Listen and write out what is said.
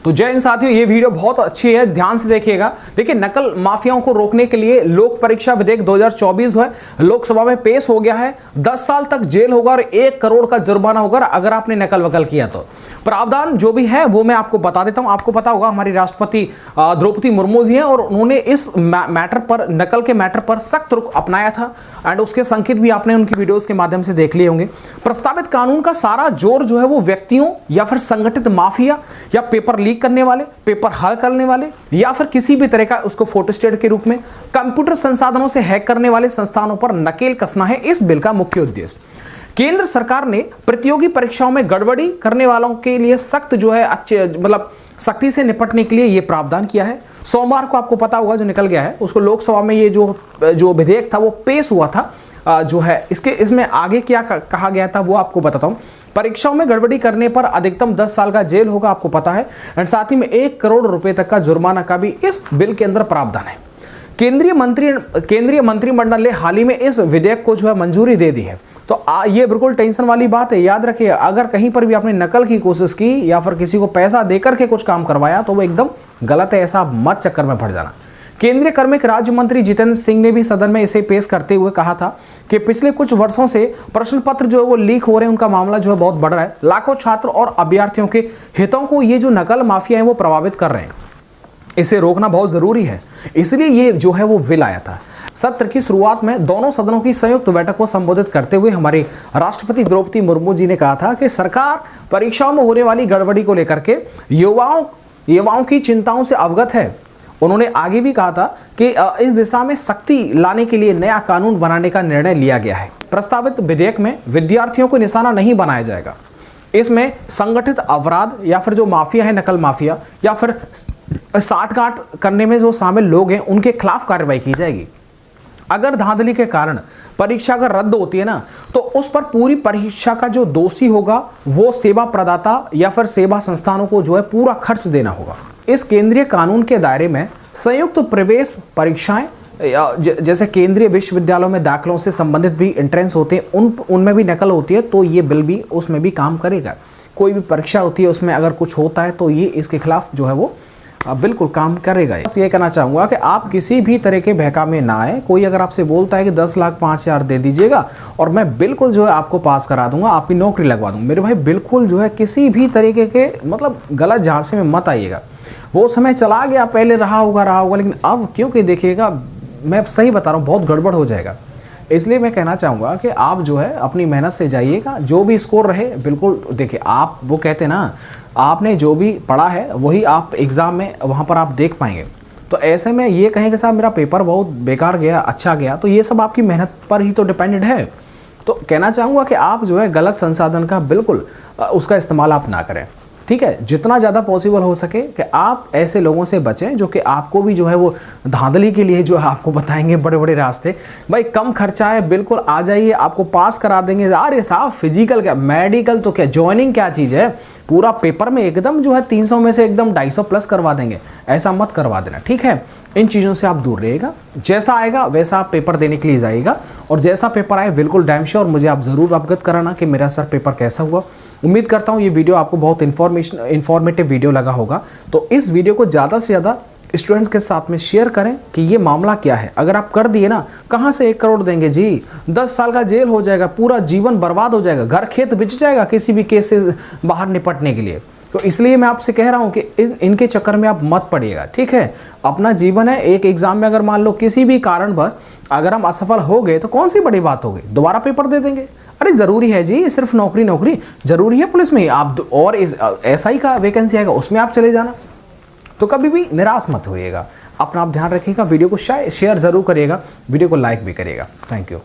तो जय हिंद साथियों, ये वीडियो बहुत अच्छी है, ध्यान से देखिएगा। देखिए, नकल माफियाओं को रोकने के लिए लोक परीक्षा विधेयक 2024 है लोकसभा में पेश हो गया है। 10 साल तक जेल होगा और 1 करोड़ का जुर्माना होगा अगर आपने नकल वकल किया तो। प्रावधान जो भी है वो मैं आपको बता देता हूं। आपको पता होगा हमारी राष्ट्रपति द्रौपदी मुर्मू जी हैं और उन्होंने इस मैटर पर, नकल के मैटर पर सख्त रुख अपनाया था एंड उसके संकेत भी आपने उनकी वीडियोस के माध्यम से देख लिए होंगे। प्रस्तावित कानून का सारा जोर जो है वो व्यक्तियों या फिर संगठित माफिया या पेपर लीक करने वाले, पेपर हल करने वाले या फिर किसी भी तरह का उसको फोटोस्टेट के रूप में कंप्यूटर संसाधनों से हैक करने वाले संस्थानों पर नकेल कसना है इस बिल का मुख्य उद्देश्य। केंद्र सरकार ने प्रतियोगी परीक्षाओं में गड़बड़ी करने वालों के लिए सख्त जो है सख्ती से निपटने के लिए यह प्रावधान किया है। सोमवार को आपको पता होगा जो निकल गया है उसको लोकसभा में ये जो विधेयक था वो पेश हुआ था। जो है इसमें आगे क्या कहा गया था वो आपको बताता हूं। परीक्षाओं में गड़बड़ी करने पर अधिकतम 10 साल का जेल होगा, आपको पता है, एंड साथ ही में 1 करोड़ रुपए तक का जुर्माना का भी इस बिल के अंदर प्रावधान है। केंद्रीय मंत्रिमंडल ने हाल ही में इस विधेयक को जो है मंजूरी दे दी है। तो ये बिल्कुल टेंशन वाली बात है। याद रखिए, अगर कहीं पर भी आपने नकल की कोशिश की या फिर किसी को पैसा देकर के कुछ काम करवाया तो वो एकदम गलत है, ऐसा मत चक्कर में पड़ जाना। केंद्रीय कार्मिक राज्य मंत्री जितेंद्र सिंह ने भी सदन में इसे पेश करते हुए कहा था कि पिछले कुछ वर्षों से प्रश्न पत्र जो है वो लीक हो रहे हैं, उनका मामला जो है बहुत बढ़ रहा है। लाखों छात्र और अभ्यर्थियों के हितों को ये जो नकल माफिया है वो प्रभावित कर रहे हैं। इसे रोकना बहुत जरूरी है, इसलिए ये जो है वो बिल आया था। सत्र की शुरुआत में दोनों सदनों की संयुक्त बैठक को संबोधित करते हुए हमारी राष्ट्रपति द्रौपदी मुर्मू जी ने कहा था कि सरकार परीक्षाओं में होने वाली गड़बड़ी को लेकर के युवाओं की चिंताओं से अवगत है। उन्होंने आगे भी कहा था कि इस दिशा में सख्ती लाने के लिए नया कानून बनाने का निर्णय लिया गया है। प्रस्तावित विधेयक में विद्यार्थियों को निशाना नहीं बनाया जाएगा। इसमें संगठित अपराध या फिर जो माफिया है, नकल माफिया या फिर साठगांठ करने में जो शामिल लोग हैं उनके खिलाफ कार्रवाई की जाएगी। अगर धांधली के कारण परीक्षा अगर रद्द होती है ना तो उस पर पूरी परीक्षा का जो दोषी होगा वो सेवा प्रदाता या फिर सेवा संस्थानों को जो है पूरा खर्च देना होगा। इस केंद्रीय कानून के दायरे में संयुक्त प्रवेश परीक्षाएं जैसे केंद्रीय विश्वविद्यालयों में दाखिलों से संबंधित भी एंट्रेंस होते हैं, उनमें भी नकल होती है तो ये बिल भी उसमें भी काम करेगा। कोई भी परीक्षा होती है उसमें अगर कुछ होता है तो ये इसके खिलाफ जो है वो बिल्कुल काम करेगा। बस ये कहना चाहूँगा कि आप किसी भी तरह के बहका में ना आए। कोई अगर आपसे बोलता है कि 10 लाख 5 हज़ार दे दीजिएगा और मैं बिल्कुल जो है आपको पास करा दूंगा, आपकी नौकरी लगवा दूंगा, मेरे भाई बिल्कुल जो है किसी भी तरीके के गलत झांसे में मत आइएगा। वो समय चला गया, पहले रहा होगा, लेकिन अब क्योंकि देखिएगा मैं सही बता रहा हूँ बहुत गड़बड़ हो जाएगा। इसलिए मैं कहना चाहूँगा कि आप जो है अपनी मेहनत से जाइएगा, जो भी स्कोर रहे बिल्कुल देखिए। आप वो कहते ना, आपने जो भी पढ़ा है वही आप एग्ज़ाम में वहाँ पर आप देख पाएंगे। तो ऐसे में ये कहें कि साहब मेरा पेपर बहुत बेकार गया, अच्छा गया, तो ये सब आपकी मेहनत पर ही तो डिपेंडेड है। तो कहना चाहूँगा कि आप जो है गलत संसाधन का बिल्कुल उसका इस्तेमाल आप ना करें, ठीक है। जितना ज़्यादा पॉसिबल हो सके कि आप ऐसे लोगों से बचें जो कि आपको भी जो है वो धांधली के लिए जो है आपको बताएंगे बड़े बड़े रास्ते। भाई कम खर्चा है, बिल्कुल आ जाइए, आपको पास करा देंगे। अरे साहब फिजिकल क्या, मेडिकल तो क्या, ज्वाइनिंग क्या चीज़ है, पूरा पेपर में एकदम जो है 300 में से एकदम 250 प्लस करवा देंगे। ऐसा मत करवा देना, ठीक है। इन चीज़ों से आप दूर रहिएगा। जैसा आएगा वैसा आप पेपर देने के लिए जाइएगा और जैसा पेपर आए बिल्कुल डैम श्योर मुझे आप ज़रूर अवगत कराना कि मेरा सर पेपर कैसा हुआ। उम्मीद करता हूँ ये वीडियो आपको बहुत इन्फॉर्मेटिव वीडियो लगा होगा। तो इस वीडियो को ज़्यादा से ज़्यादा स्टूडेंट्स के साथ में शेयर करें कि ये मामला क्या है। अगर आप कर दिए ना, कहाँ से 1 करोड़ देंगे जी, 10 साल का जेल हो जाएगा, पूरा जीवन बर्बाद हो जाएगा, घर खेत बिच जाएगा किसी भी केस से बाहर निपटने के लिए। तो इसलिए मैं आपसे कह रहा हूं कि इनके चक्कर में आप मत पड़िएगा, ठीक है। अपना जीवन है, एक एग्जाम में अगर मान लो किसी भी कारणवश अगर हम असफल हो गए तो कौन सी बड़ी बात हो गई, दोबारा पेपर दे देंगे। अरे जरूरी है जी, सिर्फ नौकरी जरूरी है पुलिस में, आप और SI का वैकेंसी आएगा उसमें आप चले जाना। तो कभी भी निराश मत होइएगा। अपना आप ध्यान रखिएगा। वीडियो को शेयर जरूर करिएगा, वीडियो को लाइक भी करिएगा। Thank you.